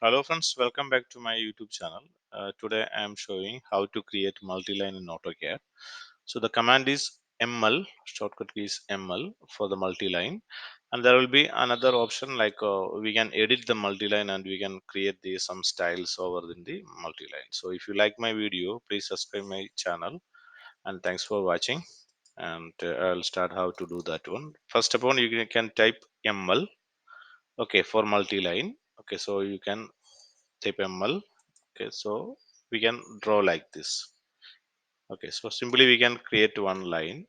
Hello friends, welcome back to my YouTube channel. Today I am showing how to create multi-line in AutoCAD. So the command is ML, shortcut key is ML for the multi-line, and there will be another option like we can edit the multi-line and we can create some styles over in the multi-line. So if you like my video, please subscribe my channel and thanks for watching. And I'll start how to do that one. First of all, you can type ML, okay, for multi-line. Okay, so you can type ML. Okay, so we can draw like this. Okay, so simply we can create one line,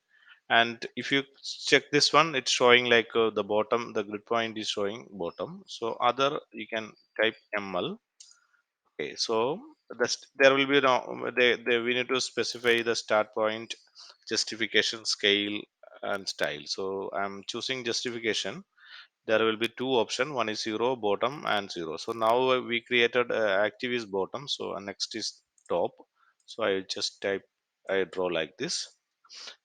and if you check this one, it's showing like the bottom, the grid point is showing bottom. So other you can type ML. Okay, so there will be no, we need to specify the start point, justification, scale, and style. So I'm choosing justification. There will be two options, one is 0, bottom, and 0. So now we created active is bottom, so next is top. So I just type, I draw like this.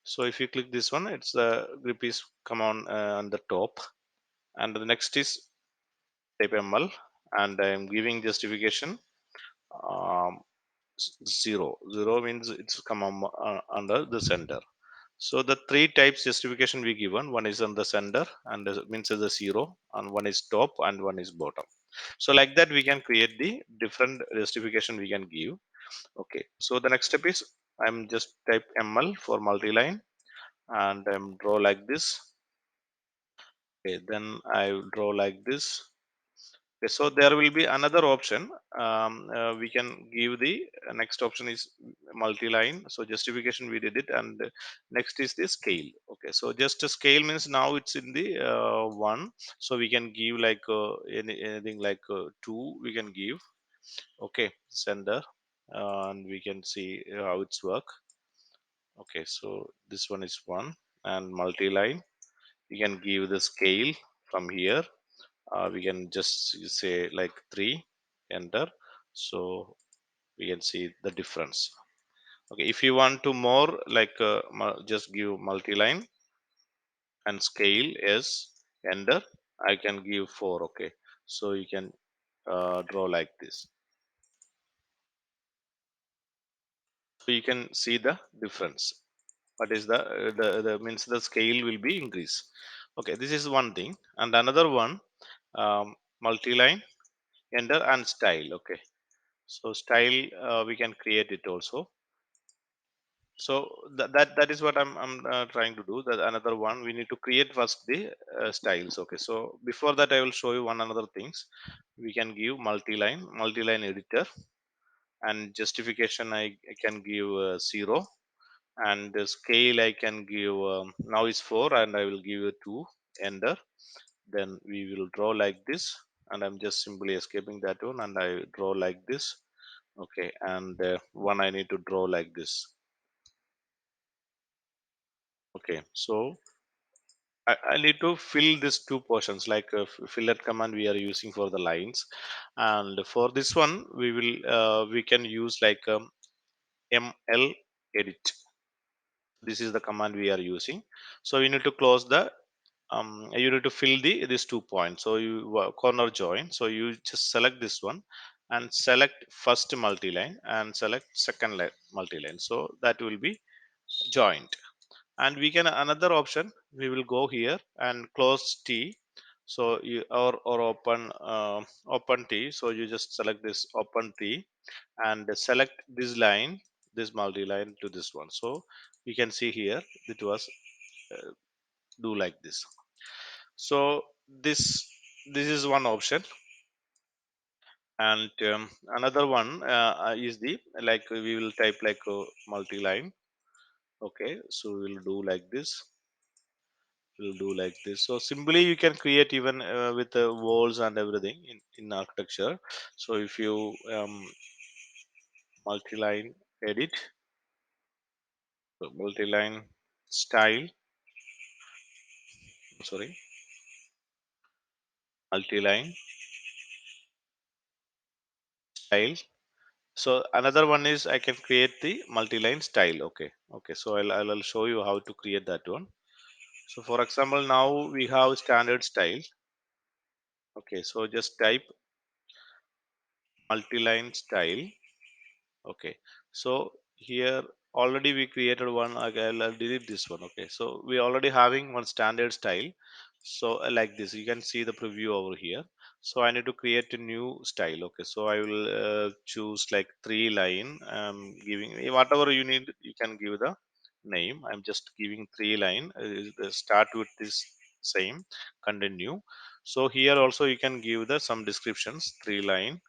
So if you click this one, it's the grip is come on the top, and the next is type ML, and I am giving justification um, 0 means it's come under the center. So the three types justification we given, one is on the center and means the 0, and one is top and one is bottom. So like that we can create the different justification we can give. Okay, so the next step is I'm just type ML for multi-line, and I'm draw like this. Okay, then I will draw like this. Okay, so there will be another option. We can give the next option is multi-line. So justification we did it, and next is the scale. Okay, so just a scale means now it's in the one. So we can give like anything like two. We can give. Okay, sender, and we can see how it's work. Okay, so this one is one, and multi-line. We can give the scale from here. We can just say like 3, enter. So we can see the difference. Okay, if you want to more like just give multi-line and scale is enter. I can give 4. Okay, so you can draw like this. So you can see the difference. What is the means the scale will be increase. Okay, this is one thing, and another one, multi-line, enter, and style. Okay, so style we can create it also. So that is what I'm trying to do. That another one we need to create first the styles. Okay, so before that I will show you one another things. We can give multi-line editor, and justification I can give 0, and the scale I can give now is 4, and I will give you 2, enter. Then we will draw like this, and I'm just simply escaping that one, and I draw like this. Okay, and one I need to draw like this. Okay, so I need to fill these two portions like fillet command we are using for the lines, and for this one we can use like ML edit. This is the command we are using. So you need to close the you need to fill these 2 points. So you corner join. So you just select this one and select first multi-line and select second multi-line. So that will be joined. And we can another option, we will go here and close T. So you or open T. So you just select this open T and select this line, this multi-line to this one. So you can see here it was do like this. So this is one option, and another one is the like we will type like multi-line. Okay, so we'll do like this. We'll do like this. So simply you can create even with the walls and everything in architecture. So if you multi-line edit, so multi-line style, sorry, multi-line style. So another one is I can create the multi-line style. Okay, okay. So I'll show you how to create that one. So for example, now we have standard style. Okay, so just type multiline style. Okay, so here already we created one. Okay, I'll delete this one. Okay, so we already having one standard style. So like this, you can see the preview over here. So I need to create a new style. Okay, so I will choose like 3 line. Giving whatever you need, you can give the name. I'm just giving 3 line. Start with this same, continue. So here also you can give the some descriptions, 3 line.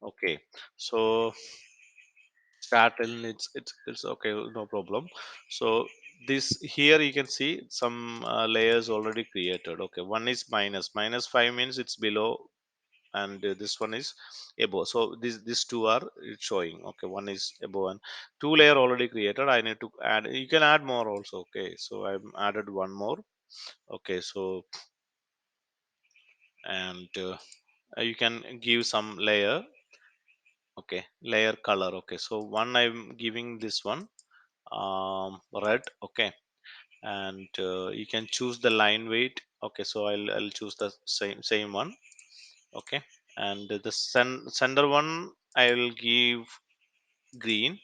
Okay, so start and it's okay, no problem. So this here you can see some layers already created. Okay, one is minus 5 means it's below, and this one is above. So these two are it's showing. Okay, one is above and two layer already created. I need to add, you can add more also. Okay, so I've added one more. Okay, so and you can give some layer. Okay, layer color. Okay, so one I'm giving this one red. Okay, and you can choose the line weight. Okay, so I'll choose the same one. Okay, and the center one I will give green.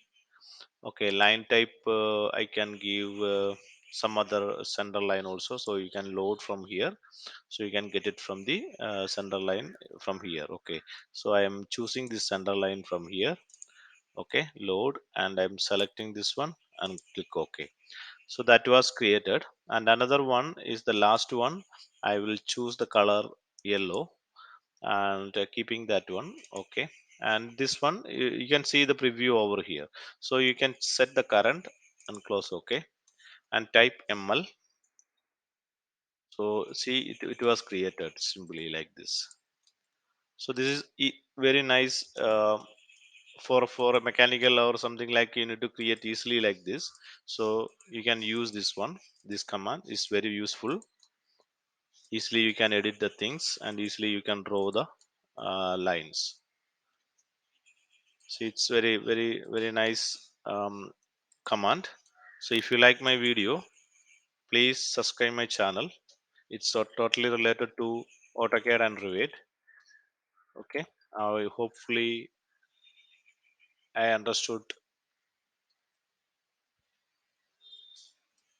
Okay, line type I can give some other center line also, so you can load from here. So you can get it from the center line from here. Okay, so I am choosing this center line from here. Okay, load, and I'm selecting this one and click OK. So that was created, and another one is the last one. I will choose the color yellow, and keeping that one. Okay, and this one you can see the preview over here. So you can set the current and close. Okay, and type ML. So see, it was created simply like this. So this is very nice for a mechanical or something, like you need to create easily like this. So you can use this one. This command is very useful. Easily you can edit the things, and easily you can draw the lines. So it's very nice command. So if you like my video, please subscribe my channel. It's totally related to AutoCAD and Revit. Okay, hopefully I understood